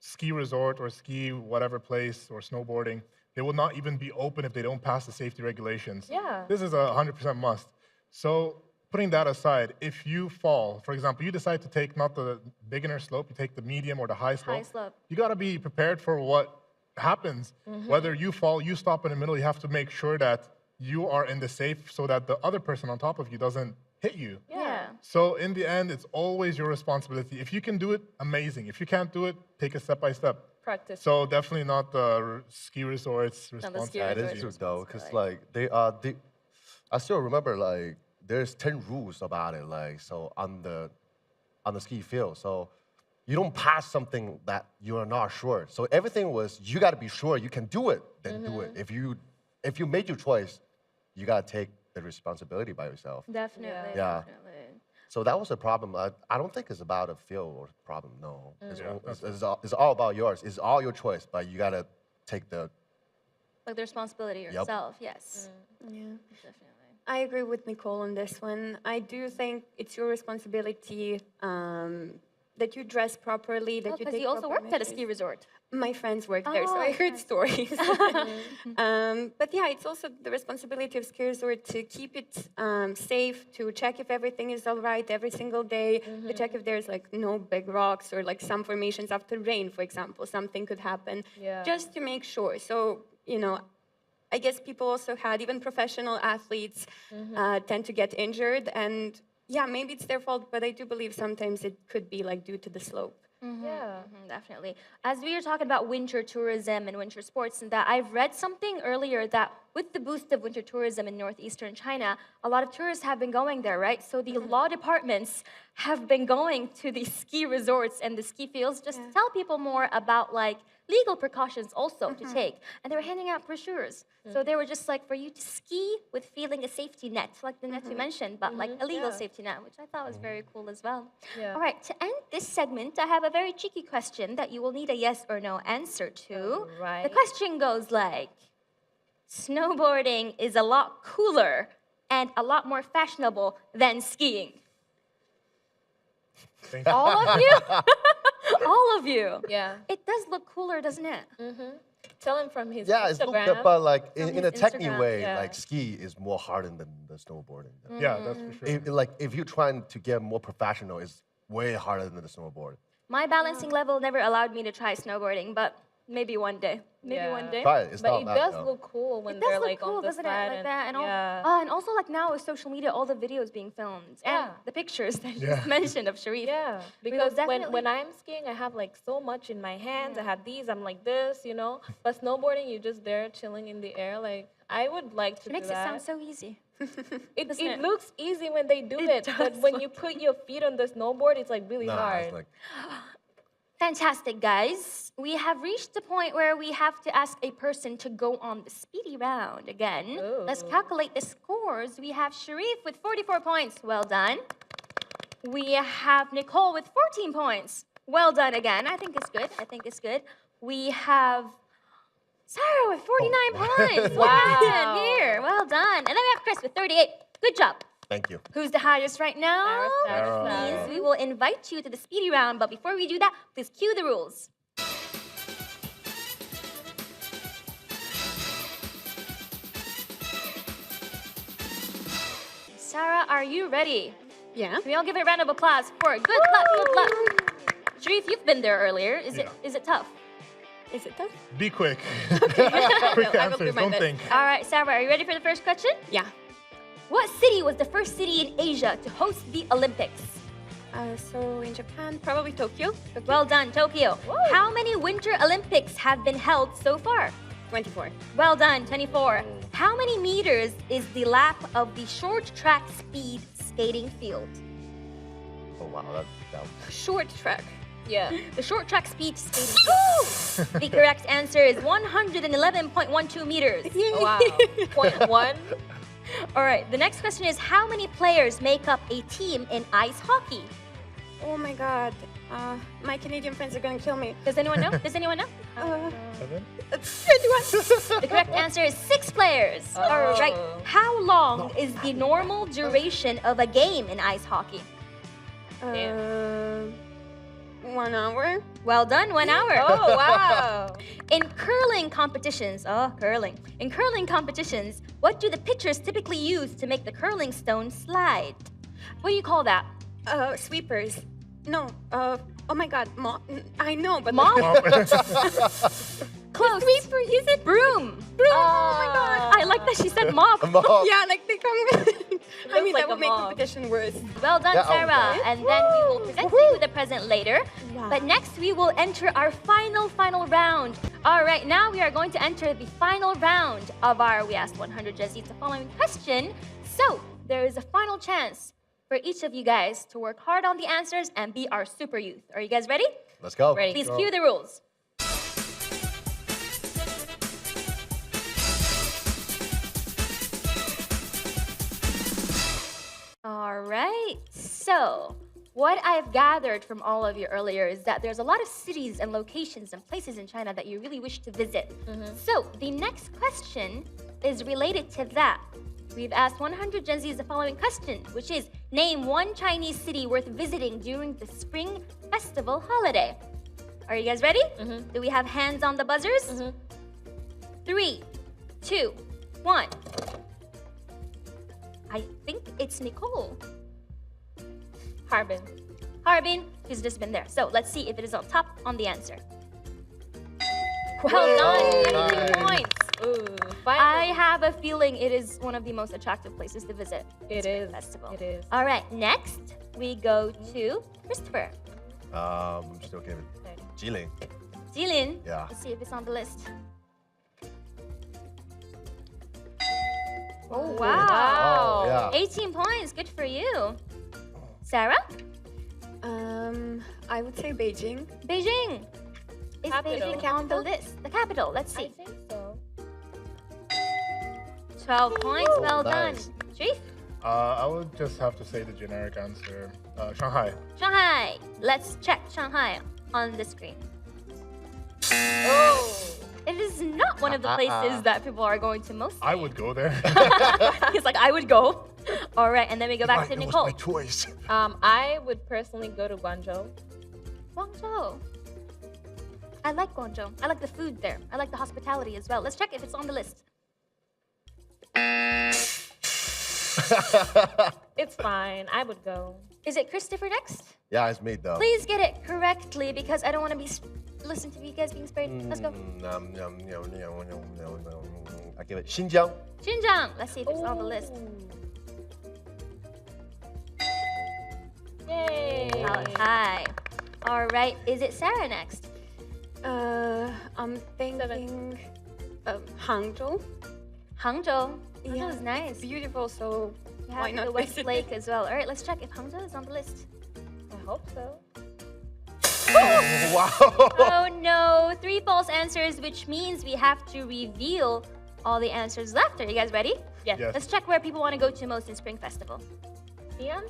ski resort or ski whatever place or snowboarding, they will not even be open if they don't pass the safety regulations. Yeah. This is 100% must. So putting that aside, if you fall, for example, you decide to take not the beginner slope, you take the medium or the high slope. High slope. You got to be prepared for what happens. Whether you fall, you stop in the middle, you have to make sure that you are in the safe so that the other person on top of you doesn't hit you. Yeah. So in the end, it's always your responsibility. If you can do it, amazing. If you can't do it, take it step by step. Practice. So definitely not the ski resort's Not the ski responsibility. That is true though, because like I still remember like there's 10 rules about it. Like so on the ski field, so you don't pass something that you are not sure. So everything was you got to be sure you can do it, then do it. If you made your choice, you got to take the responsibility by yourself. Definitely. Yeah. Definitely. So that was a problem. I don't think it's about a field or problem. No, it's all about yours. It's all your choice, but you got to take the Like the responsibility yourself. Yes. Yeah. Definitely. I agree with Nicole on this one. I do think it's your responsibility that you dress properly, that you Because take you also proper worked at a measures. ski resort. My friends work there, so I heard stories. But yeah, it's also the responsibility of ski resort to keep it safe, to check if everything is all right every single day, to check if there's like no big rocks or like some formations after rain, for example, something could happen, just to make sure. So, I guess people also had, even professional athletes tend to get injured, and yeah, maybe it's their fault, but I do believe sometimes it could be like due to the slope. Yeah. Definitely. As we were talking about winter tourism and winter sports and that, I've read something earlier that with the boost of winter tourism in northeastern China, a lot of tourists have been going there, right? So the law departments have been going to the ski resorts and the ski fields just to tell people more about like legal precautions also to take. And they were handing out brochures. So they were just like for you to ski with feeling a safety net, like the net you mentioned, but like a legal safety net, which I thought was very cool as well. Yeah. All right, to end this segment, I have a very cheeky question that you will need a yes or no answer to. Right. The question goes like, snowboarding is a lot cooler and a lot more fashionable than skiing. Thank you. All of you? All of you. Yeah. It does look cooler, doesn't it? Tell him from his Yeah, it's looked Instagram. good, but like From in a his technical Instagram, way, yeah. like ski is more hardened than the snowboarding. Yeah, that's for sure. If you're trying to get more professional, it's way harder than the snowboard. My balancing level never allowed me to try snowboarding, but maybe one day. Maybe Yeah. one day. Try it. It's But not it bad, does though. look cool when It they're does look like cool, on the doesn't it? side Like that, and all. yeah. And also like now with social media, all the videos being filmed and Yeah. the pictures that you Yeah. just mentioned of Sharif. Yeah, We will because definitely- when I'm skiing, I have like so much in my hands. I have these, I'm like this, you know. But snowboarding, you're just there chilling in the air. Like I would like to It makes do it that. sound so easy. It doesn't it? looks easy when they do it, but does when you put your feet on the snowboard, it's like really Nah, hard. it's like Fantastic, guys. We have reached the point where we have to ask a person to go on the speedy round again. Let's Ooh. calculate the scores. We have Sharif with 44 points. Well done. We have Nicole with 14 points. Well done again. I think it's good. I think it's good. We have Sarah with 49 points. Wow. Wow. Here. Well done. And then we have Chris with 38. Good job. thank you. Who's the highest right now? Sarah. That means we will invite you to the speedy round. But before we do that, please cue the rules. Sarah, are you ready? Yeah. Can we all give a round of applause for it? Good luck, good luck. Sharif, you've been there earlier. Is it tough? Is it tough? Be quick. Quick I will do answers, my don't best. think. All right, Sarah, are you ready for the first question? Yeah. What city was the first city in Asia to host the Olympics? So in Japan, probably Tokyo. Well done, Tokyo. How many Winter Olympics have been held so far? 24. Well done, 24. How many meters is the lap of the short track speed skating field? Oh wow, that Short track. Yeah. The short track speed skating field. The correct answer is 111.12 meters. Oh, wow. 0.1. All right, the next question is how many players make up a team in ice hockey? Oh my God. My Canadian friends are gonna kill me. Does anyone know? Does anyone know? 7? 21. The correct answer is 6 players. All right. How long is the normal duration of a game in ice hockey? 1 hour. Well done, 1 hour. Oh, wow. In curling competitions, In curling competitions, what do the pitchers typically use to make the curling stone slide? What do you call that? Sweepers. No. Oh my God. I know, but Mop? Close. Sweeper, is it? Broom. Oh my God. I like that she said mop. Yeah, like they come. I mean, like that would a make mop. competition worse. Well done, Yeah, oh, Sarah. okay. And then we will present you with a present later. Wow. But next we will enter our final round. All right, now we are going to enter the final round of our We Asked 100 Jezzies the following question. So there is a final chance for each of you guys to work hard on the answers and be our super youth. Are you guys ready? Let's go. Ready. Please cue the rules. All right, so what I've gathered from all of you earlier is that there's a lot of cities and locations and places in China that you really wish to visit. So the next question is related to that. We've asked 100 Gen Zs the following question, which is, name one Chinese city worth visiting during the Spring Festival holiday. Are you guys ready? Do we have hands on the buzzers? 3, 2, 1. I think it's Nicole. Harbin. Harbin, she's just been there. So let's see if it is on top on the answer. Well done, 22 points. Ooh, I finally. have a feeling it is one of the most attractive places to visit. It Spring is. Festival. It is. All right, next we go to Christopher. I'm still okay with Jilin. Jilin, Yeah. let's see if it's on the list. Oh, wow. Oh, yeah. 18 points. Good for you. Sarah? I would say Beijing. Beijing. Is Capital. Beijing on the list? The capital. Let's I see. think so. 12 points. Oh, Well nice. done. Sharif? I would just have to say the generic answer, Shanghai. Shanghai. Let's check Shanghai on the screen. Oh. It is not one of the places that people are going to most. I would go there. He's like, I would go. All right, and then we go back to It was Nicole. my choice. I would personally go to Guangzhou. Guangzhou. I like Guangzhou. I like the food there. I like the hospitality as well. Let's check if it's on the list. It's fine. I would go. Is it Christopher next? Yeah, it's me though. Please get it correctly because I don't want to be listen to you guys being sprayed. Let's go. I give it Xinjiang. Xinjiang. Let's see if it's on the list. Yay! Hi. All right. Is it Sarah next? I'm thinking Hangzhou. Hangzhou. Hangzhou Yeah, is nice. Beautiful, so We why have not the West visit Lake as well. All right. Let's check if Hangzhou is on the list. I hope so. Wow. Oh no, 3 false answers, which means we have to reveal all the answers left. Are you guys ready? Yes. Yes. Let's check where people want to go to most in Spring Festival. Xi'an?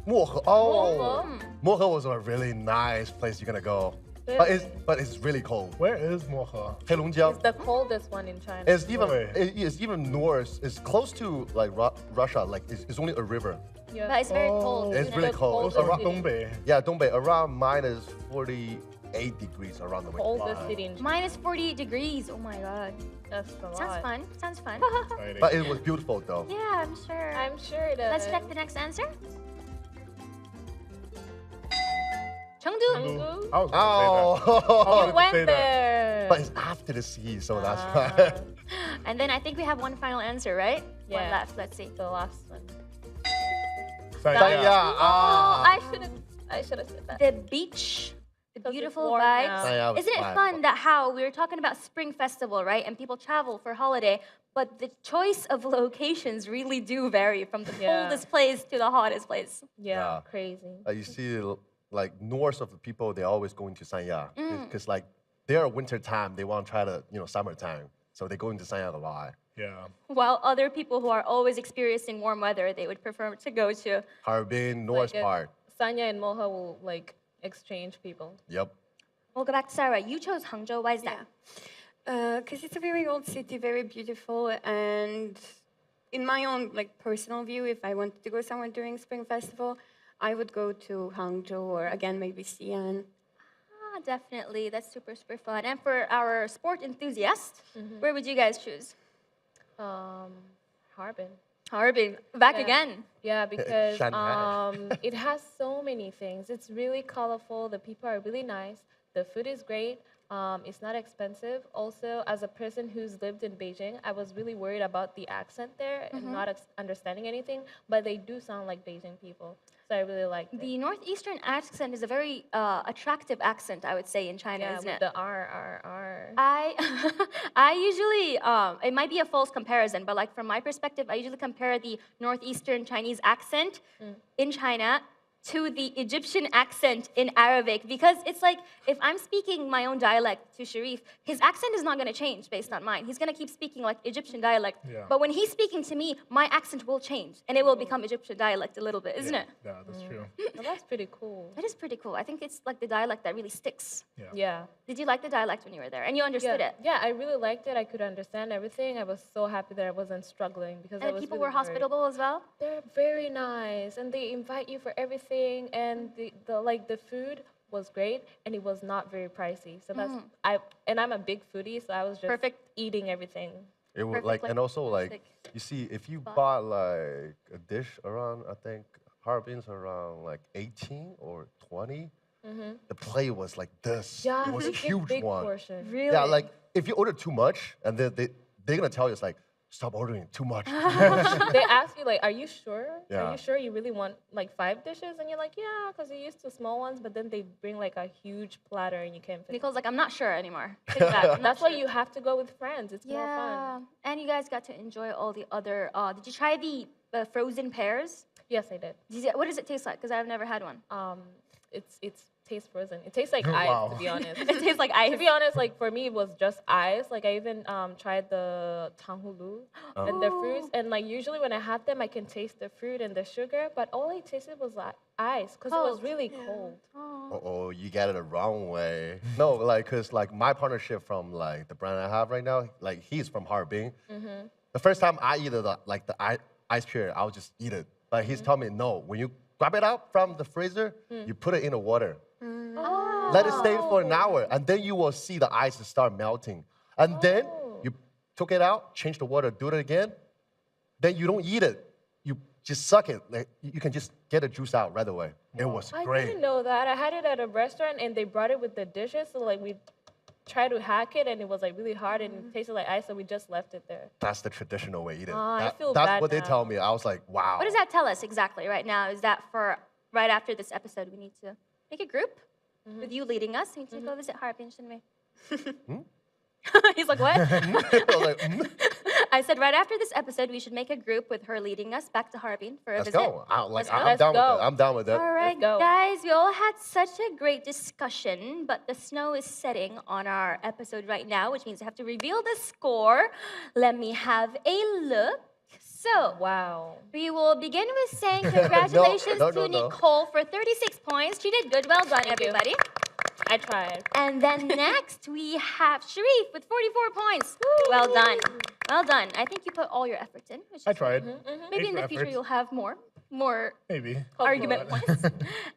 Mohe. Oh. Mm. Mohe was a really nice place you're gonna go. Really? But it's really cold. Where is Mohe? Heilongjiang. It's the coldest one in China. It's even way. it's even north. It's close to like Russia. Like it's only a river. Yeah. But it's very cold. It's isn't really it? cold. Also, Coldest city. Dongbei. Yeah, Dongbei around minus 48 degrees around the winter. Coldest city in China. Minus 48 degrees. Oh my god. That's a lot. Sounds fun. Sounds fun. Exciting. But it was beautiful though. Yeah, I'm sure. I'm sure it is. Let's check the next answer. Chengdu. Chengdu? I was gonna say Oh, You went say that. there. but it's after the sea, so that's Ah. why. And then I think we have one final answer, right? One Yeah. left. Let's see. The last one. that. Sanya. Oh, I should have said that. The beach, the 'Cause it's beautiful warm vibes. now. Sanya was Isn't it fine, fun but- that how we were talking about Spring Festival, right? And people travel for holiday, but the choice of locations really do vary from the Yeah. coldest place to the hottest place. Yeah, Yeah. crazy. You see, like north of the people, they're always going to Sanya because Mm. like they're winter time, they want to try to summertime, so they go into Sanya a lot. Yeah. While other people who are always experiencing warm weather, they would prefer to go to. Harbin, north Like, part. Sanya and Moha will like exchange people. Yep. We'll go back to Sarah. You chose Hangzhou. Why is that? Because it's a very old city, very beautiful, and in my own like personal view, if I wanted to go somewhere during Spring Festival, I would go to Hangzhou or again maybe Xi'an. Ah, definitely. That's super, super fun. And for our sport enthusiast, where would you guys choose? Harbin. Harbin. Back Yeah. again. Yeah, because Shanghai. it has so many things. It's really colorful. The people are really nice. The food is great. It's not expensive. Also, as a person who's lived in Beijing, I was really worried about the accent there and not understanding anything. But they do sound like Beijing people, so I really like The northeastern accent is a very attractive accent, I would say, in China, yeah, isn't with it? the R. I usually, it might be a false comparison, but like from my perspective, I usually compare the northeastern Chinese accent in China to the Egyptian accent in Arabic because it's like if I'm speaking my own dialect to Sharif, his accent is not going to change based on mine. He's going to keep speaking like Egyptian dialect. Yeah. But when he's speaking to me, my accent will change and it will become Egyptian dialect a little bit, isn't it? Yeah, that's true. Well, that's pretty cool. That is pretty cool. I think it's like the dialect that really sticks. Yeah. Did you like the dialect when you were there? And you understood yeah. it? Yeah, I really liked it. I could understand everything. I was so happy that I wasn't struggling because I And was people really were worried. hospitable as well? They're very nice, and they invite you for everything. And the food was great, and it was not very pricey. So that's I'm a big foodie, so I was just Perfect. eating everything. It was Perfect, like, like, and also like, plastic you see, if you bought like a dish around, I think Harbin's around like 18 or 20, the plate was like this. Yeah, it was they a give huge big one. portion. Really? Yeah, like if you order too much, and they're gonna tell you it's like stop ordering too much. They ask you like, "Are you sure? Yeah. Are you sure you really want like 5 dishes?" And you're like, "Yeah," because you're used to small ones. But then they bring like a huge platter, and you can't fit. Nicole's like, I'm not sure anymore. Exactly. That's why you have to go with friends. It's more fun. Yeah, and you guys got to enjoy all the other. Did you try the frozen pears? Yes, I did. What does it taste like? Because I've never had one. It tastes frozen. It tastes like ice, Wow. to be honest. It tastes like ice. To be honest, like for me, it was just ice. Like I even tried the tanghulu and the fruits, and like usually when I have them, I can taste the fruit and the sugar, but all I tasted was like ice because it was Cold. really cold. Oh, you got it the wrong way. No, like, cause like my partnership from like the brand I have right now, like he's from Harbin. The first time I eat it, like the ice cream, I'll just eat it. But he's telling me no. When you grab it out from the freezer, you put it in the water. Let it stay for an hour, and then you will see the ice start melting. And then you took it out, change the water, do it again. Then you don't eat it. You just suck it. Like you can just get the juice out right away. It was I great. didn't know that. I had it at a restaurant, and they brought it with the dishes. So like we tried to hack it, and it was like really hard, and it tasted like ice. So we just left it there. That's the traditional way to eat it. I feel that's bad what they now. tell me. I was like, wow. What does that tell us exactly right now? Is that for right after this episode, we need to make a group with you leading us? We need to go visit Harbin, shouldn't we? He's like, what? I was like, I said right after this episode, we should make a group with her leading us back to Harbin for a let's visit. go. I'm Let's down with go. that. I'm down with that. All right, go. guys, we all had such a great discussion, but the snow is setting on our episode right now, which means I have to reveal the score. Let me have a look. So, Wow. we will begin with saying congratulations no, to no. Nicole for 36 points. She did good. Well done, Thank you. everybody. I tried. And then next, we have Sharif with 44 points. Well done. Well done. I think you put all your efforts in. Which I is tried. maybe in the Extra future efforts. you'll have more Maybe. argument points.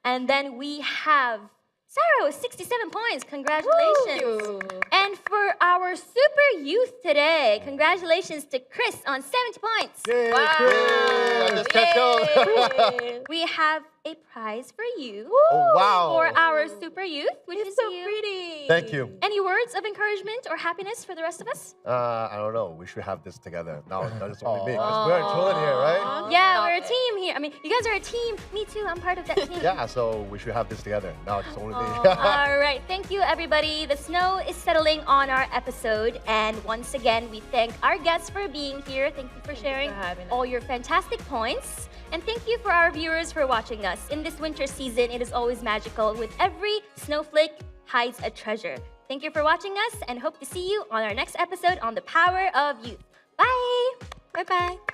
And then we have Sarah with 67 points. Congratulations. And for our super youth today, congratulations to Chris on 70 points. Yay, Wow. I just catch up. Yay. We have a prize for you Oh, wow. for our super youth, which is So you. pretty. Thank you. Any words of encouragement or happiness for the rest of us? I don't know. We should have this together. No, that's only me. 'Cause we're in children here, right? Yeah, Stop we're a it. team here. I mean, you guys are a team. Me too. I'm part of that team. Yeah, so we should have this together. Now it's only me. All right. Thank you, everybody. The snow is settling on our episode. And once again, we thank our guests for being here. Thank you for sharing having us. all your fantastic points. And thank you for our viewers for watching us. In this winter season, it is always magical. With every snowflake hides a treasure. Thank you for watching us and hope to see you on our next episode on The Power of Youth. Bye. Bye-bye.